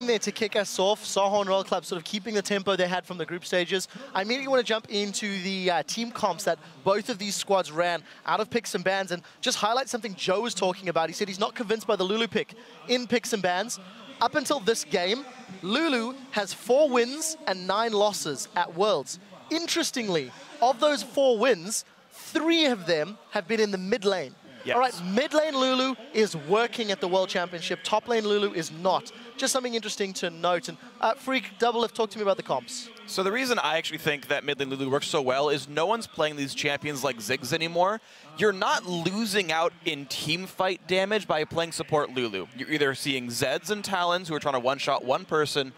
There to kick us off, Saho and Royal Club sort of keeping the tempo they had from the group stages. I immediately want to jump into the team comps that both of these squads ran out of picks and bans and just highlight something Joe was talking about. He said he's not convinced by the Lulu pick in picks and bans. Up until this game, Lulu has 4 wins and 9 losses at Worlds. Interestingly, of those 4 wins, 3 of them have been in the mid lane. Yes. All right, mid lane Lulu is working at the World Championship. Top lane Lulu is not. Just something interesting to note. And Freak, Doublelift, talk to me about the comps. So the reason I actually think that mid lane Lulu works so well is no one's playing these champions like Ziggs anymore. You're not losing out in team fight damage by playing support Lulu. You're either seeing Zeds and Talons who are trying to one-shot one person,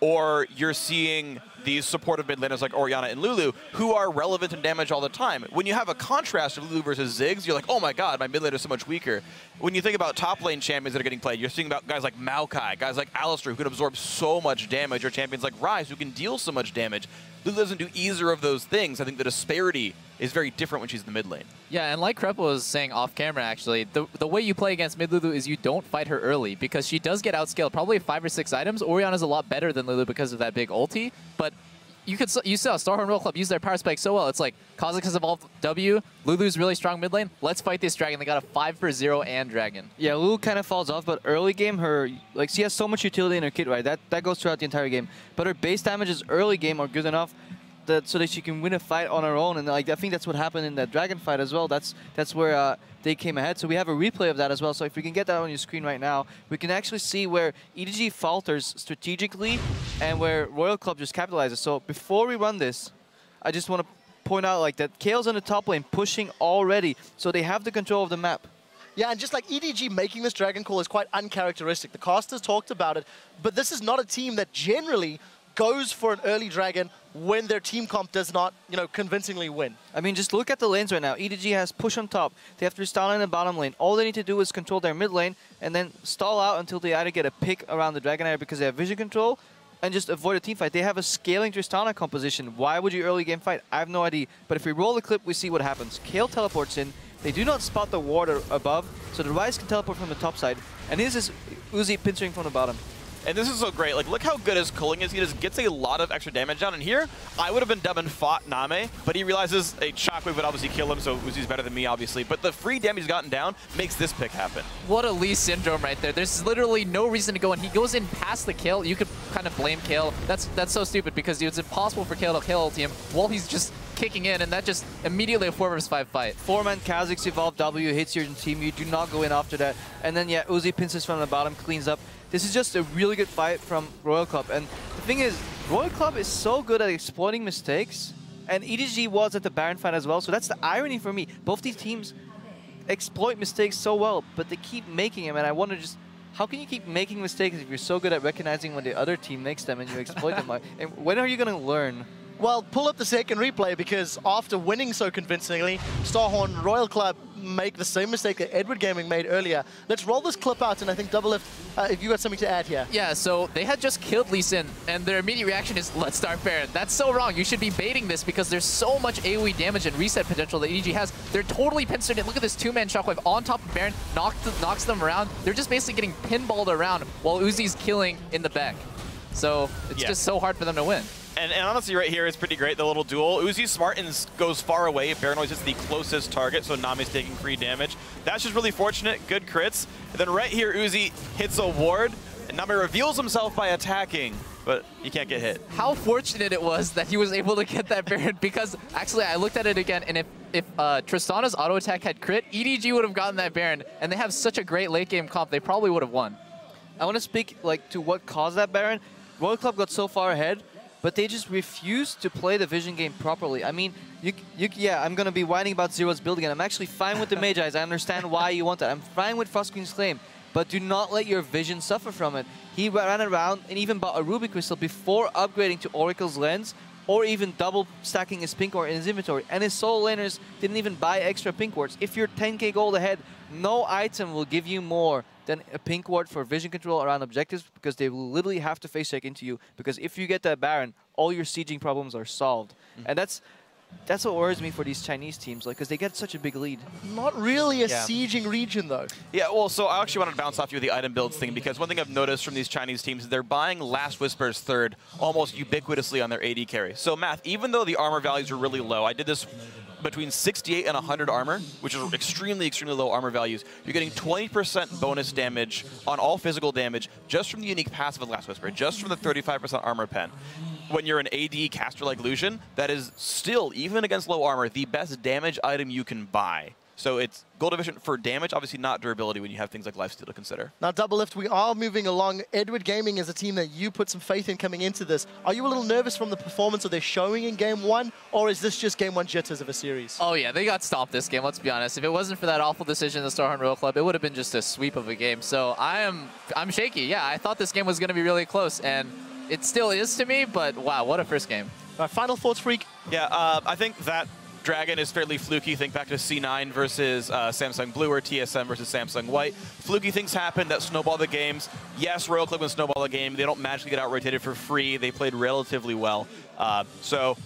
or you're seeing these supportive mid laners like Orianna and Lulu who are relevant in damage all the time. When you have a contrast of Lulu versus Ziggs, you're like, oh my god, my mid laner is so much weaker. When you think about top lane champions that are getting played, you're seeing about guys like Maokai, guys like Alistar who can absorb so much damage, or champions like Ryze who can deal so much damage. Lulu doesn't do either of those things. I think the disparity is very different when she's in the mid lane. Yeah, and like Krepo was saying off camera, actually, the way you play against mid Lulu is you don't fight her early, because she does get outscaled probably 5 or 6 items. Orianna's a lot better than Lulu because of that big ulti, but you saw Starhorn and Royal Club use their power spike so well. It's like, Kha'Zix has evolved W, Lulu's really strong mid lane, let's fight this dragon. They got a 5 for 0 and dragon. Yeah, Lulu kind of falls off, but early game, she has so much utility in her kit, right? That goes throughout the entire game. But her base damages early game are good enough so that she can win a fight on her own. And I think that's what happened in that dragon fight as well. That's where they came ahead. So we have a replay of that as well. So if we can get that on your screen right now, we can actually see where EDG falters strategically and where Royal Club just capitalizes. So before we run this, I just want to point out that Kael's on the top lane pushing already. So they have the control of the map. Yeah, and just like EDG making this dragon call is quite uncharacteristic. The casters talked about it, but this is not a team that generally goes for an early dragon when their team comp does not, convincingly win. I mean, just look at the lanes right now. EDG has push on top. They have Tristana in the bottom lane. All they need to do is control their mid lane and then stall out until they either get a pick around the dragon area because they have vision control and just avoid a team fight. They have a scaling Tristana composition. Why would you early game fight? I have no idea. But if we roll the clip, we see what happens. Kael teleports in. They do not spot the water above, so the Ryze can teleport from the top side. And this is Uzi pinching from the bottom. And this is so great. Look how good his culling is. He just gets a lot of extra damage down. And here, I would have been dumb and fought Name, but he realizes a shockwave would obviously kill him, so Uzi's better than me, obviously. But the free damage he's gotten down makes this pick happen. What a Lee syndrome right there. There's literally no reason to go in. He goes in past the kill. You could kind of blame Kael. That's so stupid, because it's impossible for Kael to kill ulti him while he's just kicking in, and that just immediately a 4 vs 5 fight. 4-man Kha'Zix evolved W hits your team. You do not go in after that. And then, yeah, Uzi pinches from the bottom, cleans up. This is just a really good fight from Royal Club. And the thing is, Royal Club is so good at exploiting mistakes, and EDG was at the Baron fight as well. So that's the irony for me. Both these teams exploit mistakes so well, but they keep making them. And I wonder just, how can you keep making mistakes if you're so good at recognizing when the other team makes them and you exploit them? And when are you going to learn? Well, pull up the second replay, because after winning so convincingly, Starhorn Royal Club make the same mistake that Edward Gaming made earlier. Let's roll this clip out, and I think Doublelift, if you got something to add here. Yeah, so they had just killed Lee Sin, and their immediate reaction is, let's start Baron. That's so wrong. You should be baiting this, because there's so much AoE damage and reset potential that EG has. They're totally pincered in. Look at this 2-man shockwave on top of Baron, knocks them around. They're just basically getting pinballed around while Uzi's killing in the back. So it's just so hard for them to win. And honestly, right here is pretty great, the little duel. Uzi's smart and goes far away. Baron always hits the closest target, so Nami's taking free damage. That's just really fortunate. Good crits. And then right here, Uzi hits a ward, and Nami reveals himself by attacking, but he can't get hit. How fortunate it was that he was able to get that Baron, because actually I looked at it again, and if Tristana's auto attack had crit, EDG would have gotten that Baron, and they have such a great late game comp, they probably would have won. I want to speak to what caused that Baron. Royal Club got so far ahead, but they just refused to play the vision game properly. I mean, yeah, I'm going to be whining about Zero's build again. I'm actually fine with the Magi's. I understand why you want that. I'm fine with Frostqueen's claim, but do not let your vision suffer from it. He ran around and even bought a Ruby Crystal before upgrading to Oracle's Lens, or even double stacking his pink ward in his inventory. And his solo laners didn't even buy extra pink wards. If you're 10k gold ahead, no item will give you more than a pink ward for vision control around objectives, because they will literally have to face check into you. Because if you get that Baron, all your sieging problems are solved. And that's That's what worries me for these Chinese teams, like, because they get such a big lead. Not really a sieging region, though. Yeah, well, so I actually wanted to bounce off you with the item builds thing, because one thing I've noticed from these Chinese teams is they're buying Last Whisper's third almost ubiquitously on their AD carry. So, Math, even though the armor values are really low, I did this between 68 and 100 armor, which is extremely, extremely low armor values. You're getting 20% bonus damage on all physical damage just from the unique passive of Last Whisper, just from the 35% armor pen. When you're an AD caster like Lucian, that is still, even against low armor, the best damage item you can buy. So it's gold efficient for damage, obviously not durability when you have things like lifesteal to consider. Now, Double Lift, we are moving along. Edward Gaming is a team that you put some faith in coming into this. Are you a little nervous from the performance of their showing in Game 1, or is this just Game 1 jitters of a series? Oh yeah, they got stomped this game, let's be honest. If it wasn't for that awful decision in the Starhorn Royal Club, it would have been just a sweep of a game. So I'm shaky. Yeah, I thought this game was going to be really close, and it still is to me, but wow, what a first game. All right, final thoughts, Freak? Yeah, I think that Dragon is fairly fluky. Think back to C9 versus Samsung Blue or TSM versus Samsung White. Fluky things happen that snowball the games. Yes, Royal Club can snowball the game. They don't magically get out-rotated for free. They played relatively well. So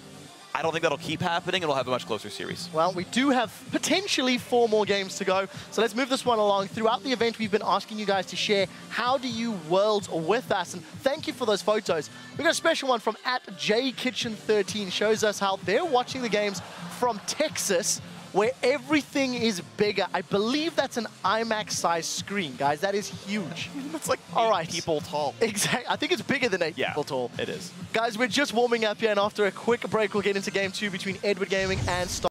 I don't think that'll keep happening. It'll have a much closer series. Well, we do have potentially 4 more games to go. So let's move this one along. Throughout the event, we've been asking you guys to share how do you Worlds with us. And thank you for those photos. We got a special one from @JKitchen13. Shows us how they're watching the games from Texas, where everything is bigger. I believe that's an IMAX-sized screen, guys. That is huge. That's like all 8 right. people tall. Exactly. I think it's bigger than 8 people tall. It is. Guys, we're just warming up here, and after a quick break, we'll get into Game 2 between Edward Gaming and Star.